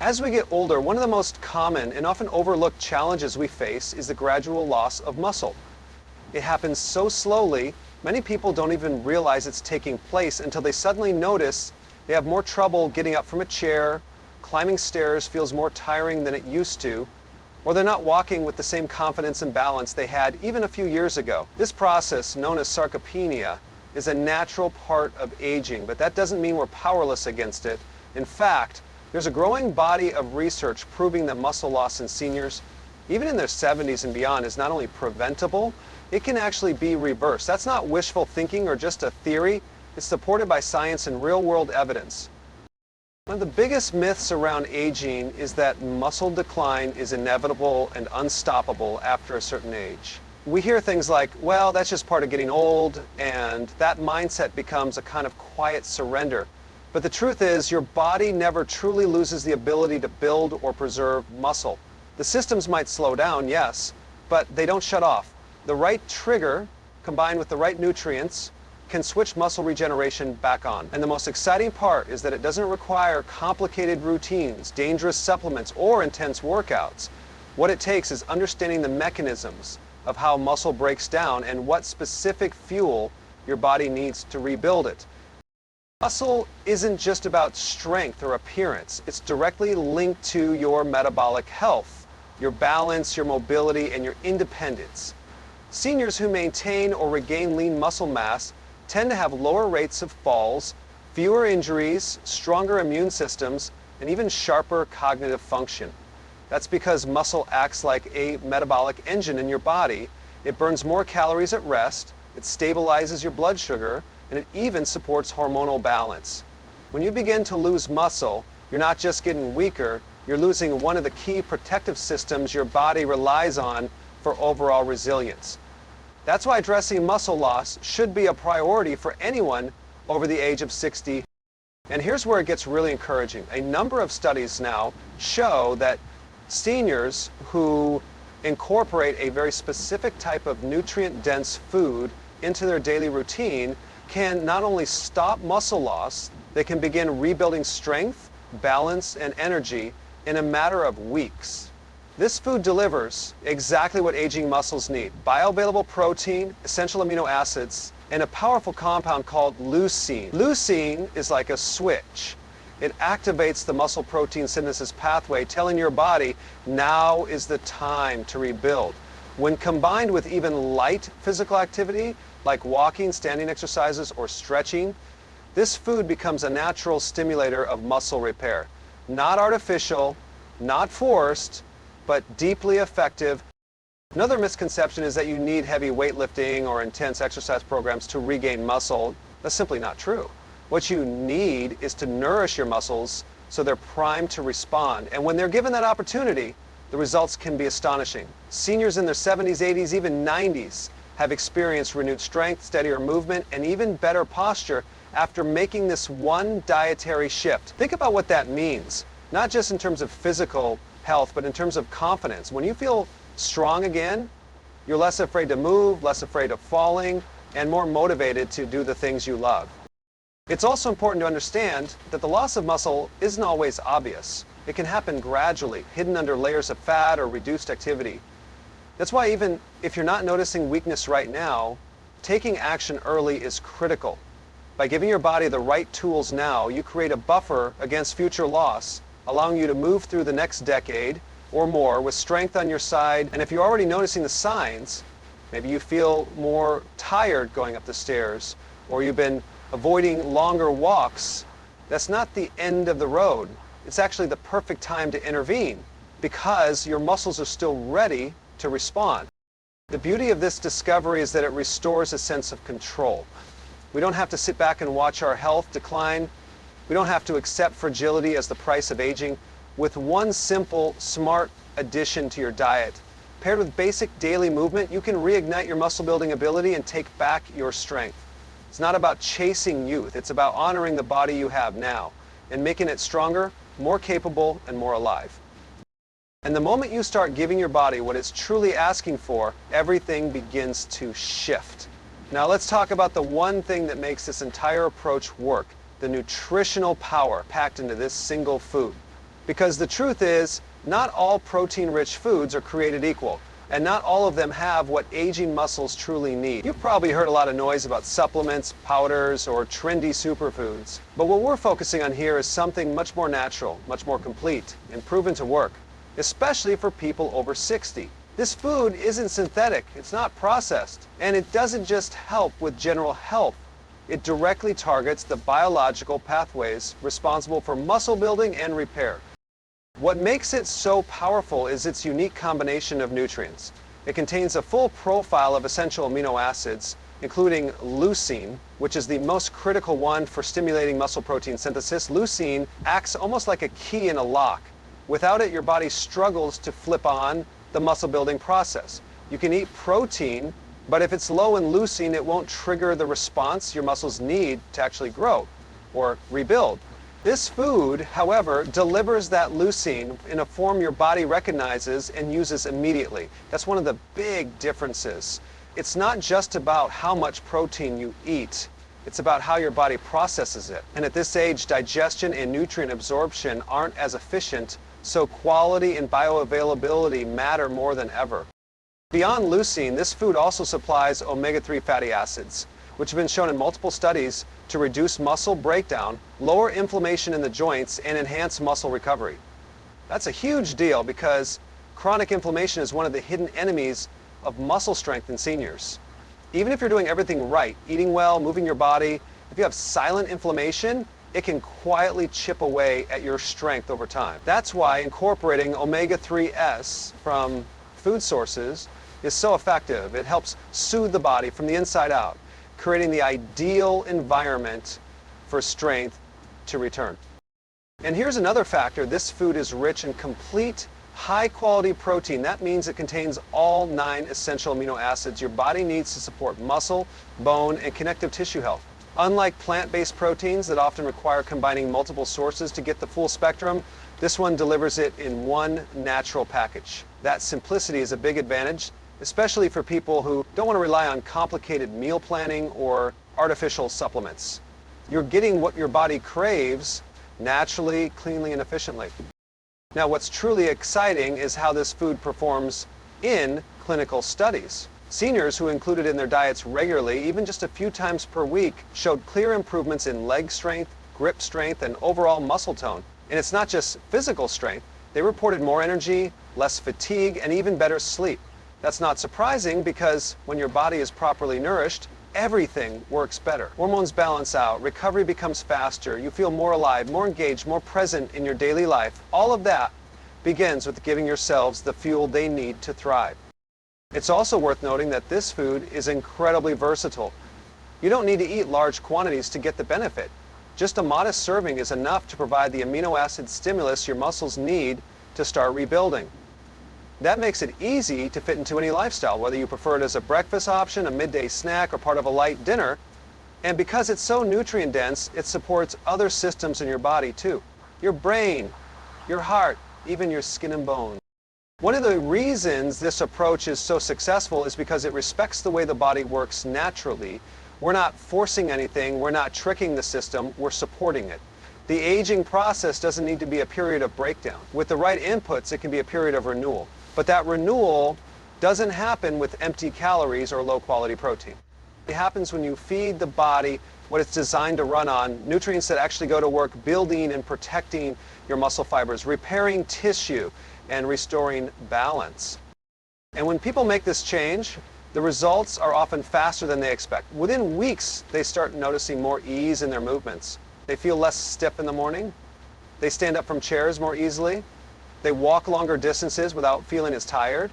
As we get older, one of the most common and often overlooked challenges we face is the gradual loss of muscle. It happens so slowly, many people don't even realize it's taking place until they suddenly notice they have more trouble getting up from a chair, climbing stairs feels more tiring than it used to, or they're not walking with the same confidence and balance they had even a few years ago. This process, known as sarcopenia, is a natural part of aging, but that doesn't mean we're powerless against it. In fact, there's a growing body of research proving that muscle loss in seniors, even in their 70s and beyond, is not only preventable, it can actually be reversed. That's not wishful thinking or just a theory. It's supported by science and real-world evidence. One of the biggest myths around aging is that muscle decline is inevitable and unstoppable after a certain age. We hear things like, well, that's just part of getting old, and that mindset becomes a kind of quiet surrender. But the truth is, your body never truly loses the ability to build or preserve muscle. The systems might slow down, yes, but they don't shut off. The right trigger, combined with the right nutrients, can switch muscle regeneration back on. And the most exciting part is that it doesn't require complicated routines, dangerous supplements, or intense workouts. What it takes is understanding the mechanisms of how muscle breaks down and what specific fuel your body needs to rebuild it. Muscle isn't just about strength or appearance. It's directly linked to your metabolic health, your balance, your mobility, and your independence. Seniors who maintain or regain lean muscle mass tend to have lower rates of falls, fewer injuries, stronger immune systems, and even sharper cognitive function. That's because muscle acts like a metabolic engine in your body. It burns more calories at rest, it stabilizes your blood sugar, and it even supports hormonal balance. When you begin to lose muscle, you're not just getting weaker, you're losing one of the key protective systems your body relies on for overall resilience. That's why addressing muscle loss should be a priority for anyone over the age of 60. And here's where it gets really encouraging. A number of studies now show that seniors who incorporate a very specific type of nutrient-dense food into their daily routine can not only stop muscle loss, they can begin rebuilding strength, balance, and energy in a matter of weeks. This food delivers exactly what aging muscles need: bioavailable protein, essential amino acids, and a powerful compound called leucine. Leucine is like a switch. It activates the muscle protein synthesis pathway, telling your body now is the time to rebuild. When combined with even light physical activity, like walking, standing exercises, or stretching, this food becomes a natural stimulator of muscle repair. Not artificial, not forced, but deeply effective. Another misconception is that you need heavy weightlifting or intense exercise programs to regain muscle. That's simply not true. What you need is to nourish your muscles so they're primed to respond. And when they're given that opportunity, the results can be astonishing. Seniors in their 70s, 80s, even 90s have experienced renewed strength, steadier movement, and even better posture after making this one dietary shift. Think about what that means, not just in terms of physical health, but in terms of confidence. When you feel strong again, you're less afraid to move, less afraid of falling, and more motivated to do the things you love. It's also important to understand that the loss of muscle isn't always obvious. It can happen gradually, hidden under layers of fat or reduced activity. That's why even if you're not noticing weakness right now, taking action early is critical. By giving your body the right tools now, you create a buffer against future loss, allowing you to move through the next decade or more with strength on your side. And if you're already noticing the signs, maybe you feel more tired going up the stairs, or you've been avoiding longer walks, that's not the end of the road. It's actually the perfect time to intervene because your muscles are still ready to respond. The beauty of this discovery is that it restores a sense of control. We don't have to sit back and watch our health decline. We don't have to accept fragility as the price of aging. With one simple, smart addition to your diet, paired with basic daily movement, you can reignite your muscle building ability and take back your strength. It's not about chasing youth. It's about honoring the body you have now and making it stronger, more capable, and more alive. And the moment you start giving your body what it's truly asking for, everything begins to shift. Now let's talk about the one thing that makes this entire approach work: the nutritional power packed into this single food. Because the truth is, not all protein-rich foods are created equal, and not all of them have what aging muscles truly need. You've probably heard a lot of noise about supplements, powders, or trendy superfoods. But what we're focusing on here is something much more natural, much more complete, and proven to work, especially for people over 60. This food isn't synthetic, it's not processed, and it doesn't just help with general health. It directly targets the biological pathways responsible for muscle building and repair. What makes it so powerful is its unique combination of nutrients. It contains a full profile of essential amino acids, including leucine, which is the most critical one for stimulating muscle protein synthesis. Leucine acts almost like a key in a lock. Without it, your body struggles to flip on the muscle building process. You can eat protein, but if it's low in leucine, it won't trigger the response your muscles need to actually grow or rebuild. This food, however, delivers that leucine in a form your body recognizes and uses immediately. That's one of the big differences. It's not just about how much protein you eat. It's about how your body processes it. And at this age, digestion and nutrient absorption aren't as efficient, so quality and bioavailability matter more than ever. Beyond leucine, this food also supplies omega-3 fatty acids, which have been shown in multiple studies to reduce muscle breakdown, lower inflammation in the joints, and enhance muscle recovery. That's a huge deal because chronic inflammation is one of the hidden enemies of muscle strength in seniors. Even if you're doing everything right, eating well, moving your body, if you have silent inflammation, it can quietly chip away at your strength over time. That's why incorporating omega-3s from food sources is so effective. It helps soothe the body from the inside out, creating the ideal environment for strength to return. And here's another factor. This food is rich in complete, high-quality protein. That means it contains all 9 essential amino acids your body needs to support muscle, bone, and connective tissue health. Unlike plant-based proteins that often require combining multiple sources to get the full spectrum, this one delivers it in one natural package. That simplicity is a big advantage, especially for people who don't want to rely on complicated meal planning or artificial supplements. You're getting what your body craves naturally, cleanly, and efficiently. Now, what's truly exciting is how this food performs in clinical studies. Seniors who included it in their diets regularly, even just a few times per week, showed clear improvements in leg strength, grip strength, and overall muscle tone. And it's not just physical strength. They reported more energy, less fatigue, and even better sleep. That's not surprising because when your body is properly nourished, everything works better. Hormones balance out, recovery becomes faster, you feel more alive, more engaged, more present in your daily life. All of that begins with giving yourselves the fuel they need to thrive. It's also worth noting that this food is incredibly versatile. You don't need to eat large quantities to get the benefit. Just a modest serving is enough to provide the amino acid stimulus your muscles need to start rebuilding. That makes it easy to fit into any lifestyle, whether you prefer it as a breakfast option, a midday snack, or part of a light dinner. And because it's so nutrient dense, it supports other systems in your body too. Your brain, your heart, even your skin and bone. One of the reasons this approach is so successful is because it respects the way the body works naturally. We're not forcing anything, we're not tricking the system, we're supporting it. The aging process doesn't need to be a period of breakdown. With the right inputs, it can be a period of renewal. But that renewal doesn't happen with empty calories or low-quality protein. It happens when you feed the body what it's designed to run on, nutrients that actually go to work building and protecting your muscle fibers, repairing tissue, and restoring balance. And when people make this change, the results are often faster than they expect. Within weeks, they start noticing more ease in their movements. They feel less stiff in the morning. They stand up from chairs more easily. They walk longer distances without feeling as tired.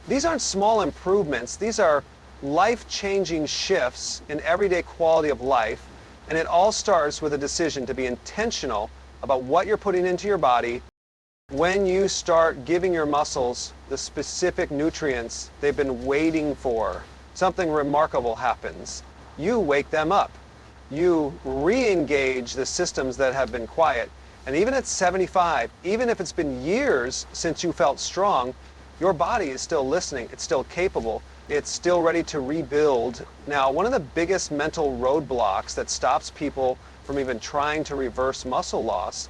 These aren't small improvements. These are life-changing shifts in everyday quality of life, and it all starts with a decision to be intentional about what you're putting into your body. When you start giving your muscles the specific nutrients they've been waiting for, something remarkable happens. You wake them up. You re-engage the systems that have been quiet. And even at 75, even if it's been years since you felt strong, your body is still listening. It's still capable. It's still ready to rebuild. Now, one of the biggest mental roadblocks that stops people from even trying to reverse muscle loss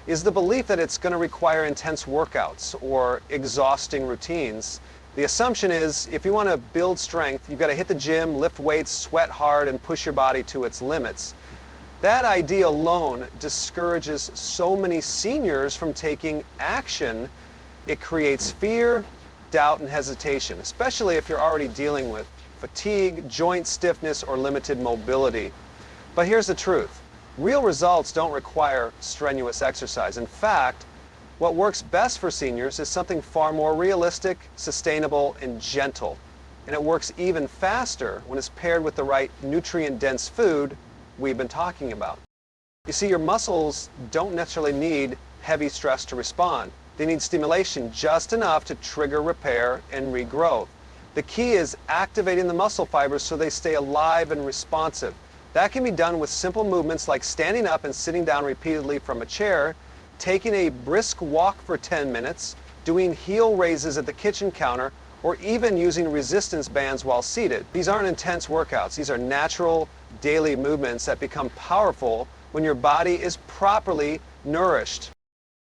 is the belief that it's going to require intense workouts or exhausting routines. The assumption is if you want to build strength, you've got to hit the gym, lift weights, sweat hard, and push your body to its limits. That idea alone discourages so many seniors from taking action. It creates fear, doubt, and hesitation, especially if you're already dealing with fatigue, joint stiffness, or limited mobility. But here's the truth. Real results don't require strenuous exercise. In fact, what works best for seniors is something far more realistic, sustainable, and gentle. And it works even faster when it's paired with the right nutrient-dense food we've been talking about. You see, your muscles don't necessarily need heavy stress to respond. They need stimulation just enough to trigger repair and regrowth. The key is activating the muscle fibers so they stay alive and responsive. That can be done with simple movements like standing up and sitting down repeatedly from a chair, taking a brisk walk for 10 minutes, doing heel raises at the kitchen counter, or even using resistance bands while seated. These aren't intense workouts. These are natural daily movements that become powerful when your body is properly nourished.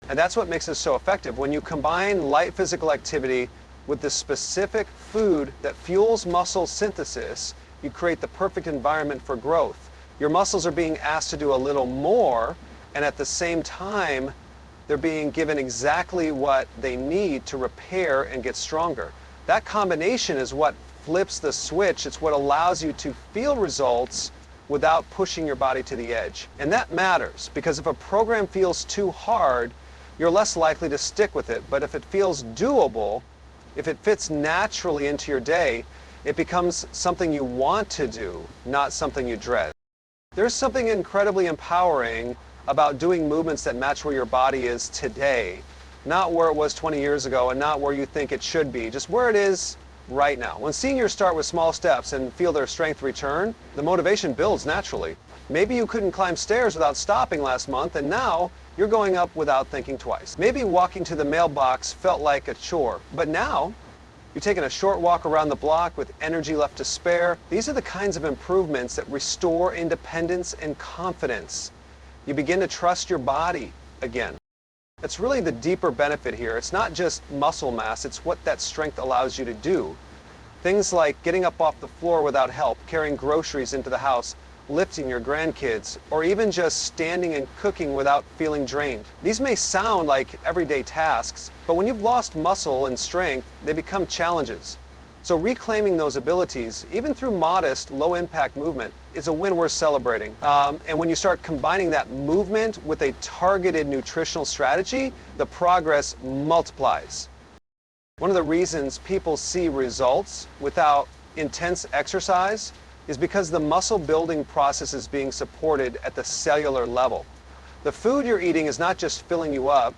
And that's what makes it so effective. When you combine light physical activity with the specific food that fuels muscle synthesis, you create the perfect environment for growth. Your muscles are being asked to do a little more, and at the same time, they're being given exactly what they need to repair and get stronger. That combination is what flips the switch. It's what allows you to feel results without pushing your body to the edge. And that matters, because if a program feels too hard, you're less likely to stick with it. But if it feels doable, if it fits naturally into your day, it becomes something you want to do, not something you dread. There's something incredibly empowering about doing movements that match where your body is today, not where it was 20 years ago and not where you think it should be, just where it is right now. When seniors start with small steps and feel their strength return, the motivation builds naturally. Maybe you couldn't climb stairs without stopping last month, and now you're going up without thinking twice. Maybe walking to the mailbox felt like a chore, but now you're taking a short walk around the block with energy left to spare. These are the kinds of improvements that restore independence and confidence. You begin to trust your body again. That's really the deeper benefit here. It's not just muscle mass, it's what that strength allows you to do. Things like getting up off the floor without help, carrying groceries into the house, lifting your grandkids, or even just standing and cooking without feeling drained. These may sound like everyday tasks, but when you've lost muscle and strength, they become challenges. So reclaiming those abilities, even through modest, low-impact movement, is a win worth celebrating. And when you start combining that movement with a targeted nutritional strategy, the progress multiplies. One of the reasons people see results without intense exercise is because the muscle building process is being supported at the cellular level. The food you're eating is not just filling you up,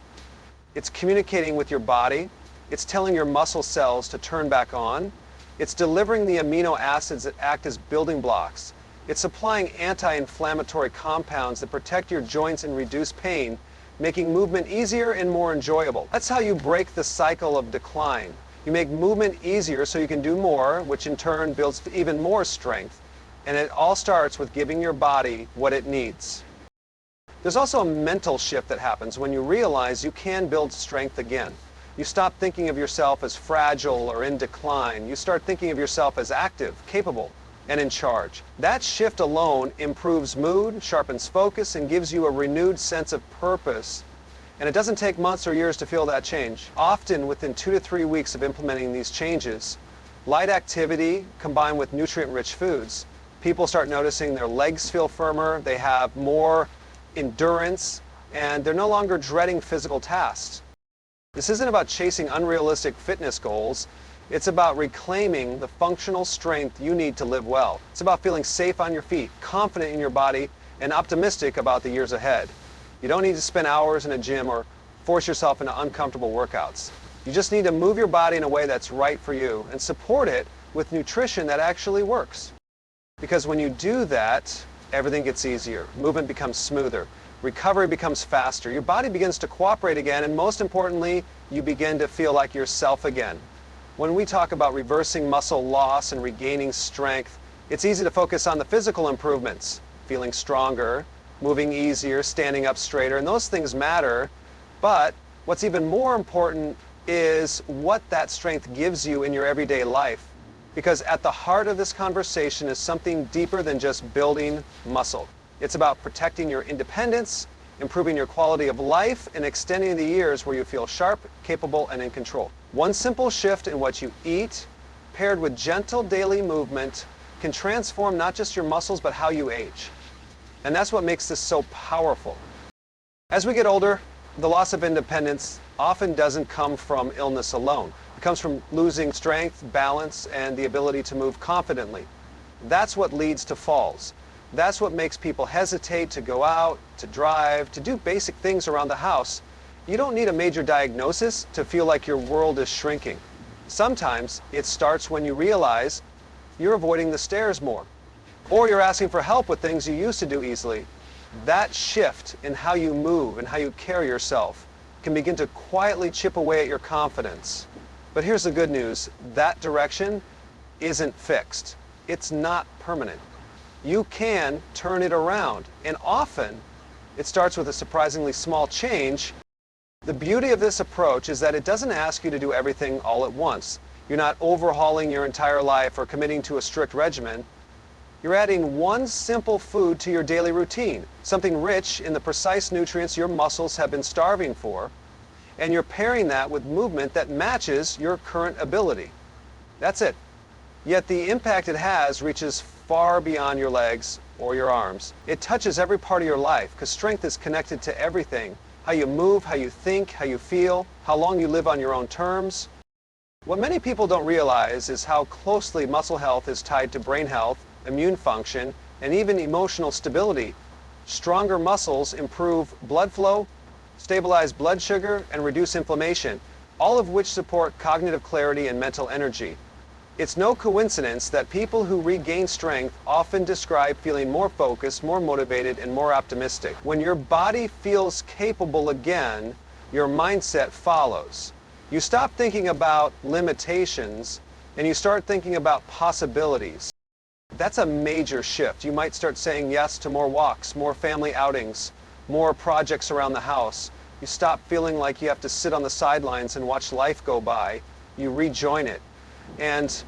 it's communicating with your body, it's telling your muscle cells to turn back on, it's delivering the amino acids that act as building blocks, it's supplying anti-inflammatory compounds that protect your joints and reduce pain, making movement easier and more enjoyable. That's how you break the cycle of decline. You make movement easier so you can do more, which in turn builds even more strength. And it all starts with giving your body what it needs. There's also a mental shift that happens when you realize you can build strength again. You stop thinking of yourself as fragile or in decline. You start thinking of yourself as active, capable, and in charge. That shift alone improves mood, sharpens focus, and gives you a renewed sense of purpose. And it doesn't take months or years to feel that change. Often within 2 to 3 weeks of implementing these changes, light activity combined with nutrient-rich foods, people start noticing their legs feel firmer, they have more endurance, and they're no longer dreading physical tasks. This isn't about chasing unrealistic fitness goals. It's about reclaiming the functional strength you need to live well. It's about feeling safe on your feet, confident in your body, and optimistic about the years ahead. You don't need to spend hours in a gym or force yourself into uncomfortable workouts. You just need to move your body in a way that's right for you and support it with nutrition that actually works. Because when you do that, everything gets easier. Movement becomes smoother. Recovery becomes faster. Your body begins to cooperate again, and most importantly, you begin to feel like yourself again. When we talk about reversing muscle loss and regaining strength, it's easy to focus on the physical improvements, feeling stronger, moving easier, standing up straighter, and those things matter. But what's even more important is what that strength gives you in your everyday life. Because at the heart of this conversation is something deeper than just building muscle. It's about protecting your independence, improving your quality of life, and extending the years where you feel sharp, capable, and in control. One simple shift in what you eat, paired with gentle daily movement, can transform not just your muscles, but how you age. And that's what makes this so powerful. As we get older, the loss of independence often doesn't come from illness alone. It comes from losing strength, balance, and the ability to move confidently. That's what leads to falls. That's what makes people hesitate to go out, to drive, to do basic things around the house. You don't need a major diagnosis to feel like your world is shrinking. Sometimes it starts when you realize you're avoiding the stairs more, or you're asking for help with things you used to do easily. That shift in how you move and how you carry yourself can begin to quietly chip away at your confidence. But here's the good news. That direction isn't fixed. It's not permanent. You can turn it around, and often it starts with a surprisingly small change. The beauty of this approach is that it doesn't ask you to do everything all at once. You're not overhauling your entire life or committing to a strict regimen. You're adding one simple food to your daily routine, something rich in the precise nutrients your muscles have been starving for, and you're pairing that with movement that matches your current ability. That's it. Yet the impact it has reaches far beyond your legs or your arms. It touches every part of your life because strength is connected to everything. How you move, how you think, how you feel, how long you live on your own terms. What many people don't realize is how closely muscle health is tied to brain health, immune function, and even emotional stability. Stronger muscles improve blood flow, stabilize blood sugar, and reduce inflammation, all of which support cognitive clarity and mental energy. It's no coincidence that people who regain strength often describe feeling more focused, more motivated, and more optimistic. When your body feels capable again, your mindset follows. You stop thinking about limitations and you start thinking about possibilities. That's a major shift. You might start saying yes to more walks, more family outings, more projects around the house. You stop feeling like you have to sit on the sidelines and watch life go by. You rejoin it. And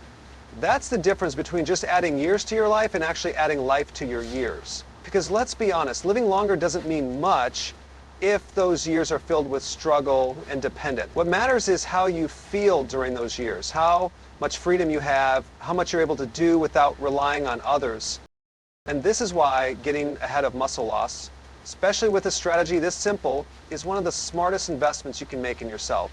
that's the difference between just adding years to your life and actually adding life to your years. Because let's be honest, living longer doesn't mean much if those years are filled with struggle and dependence. What matters is how you feel during those years, how much freedom you have, how much you're able to do without relying on others. And this is why getting ahead of muscle loss, especially with a strategy this simple, is one of the smartest investments you can make in yourself.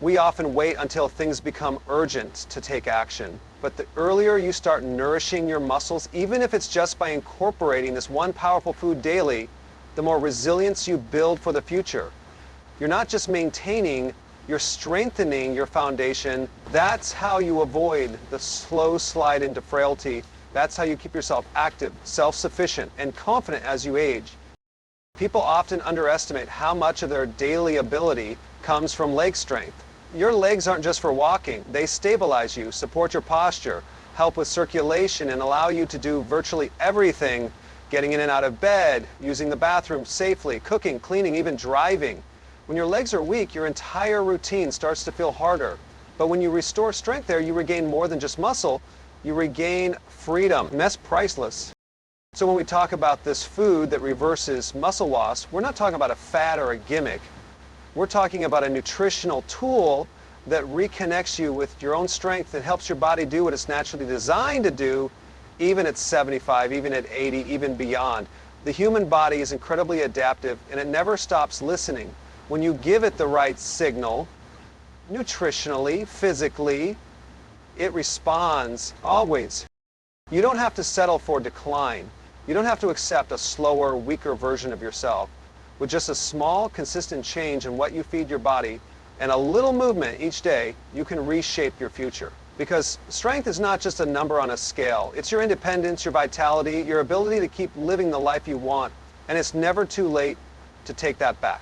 We often wait until things become urgent to take action. But the earlier you start nourishing your muscles, even if it's just by incorporating this one powerful food daily, the more resilience you build for the future. You're not just maintaining, you're strengthening your foundation. That's how you avoid the slow slide into frailty. That's how you keep yourself active, self-sufficient, and confident as you age. People often underestimate how much of their daily ability comes from leg strength. Your legs aren't just for walking. They stabilize you, support your posture, help with circulation, and allow you to do virtually everything: getting in and out of bed, using the bathroom safely, cooking, cleaning, even driving. When your legs are weak, your entire routine starts to feel harder. But when you restore strength there, you regain more than just muscle. You regain freedom, and that's priceless. So when we talk about this food that reverses muscle loss, we're not talking about a fad or a gimmick. We're talking about a nutritional tool that reconnects you with your own strength and helps your body do what it's naturally designed to do, even at 75, even at 80, even beyond. The human body is incredibly adaptive and it never stops listening. When you give it the right signal, nutritionally, physically, it responds always. You don't have to settle for decline. You don't have to accept a slower, weaker version of yourself. With just a small, consistent change in what you feed your body and a little movement each day, you can reshape your future. Because strength is not just a number on a scale. It's your independence, your vitality, your ability to keep living the life you want. And it's never too late to take that back.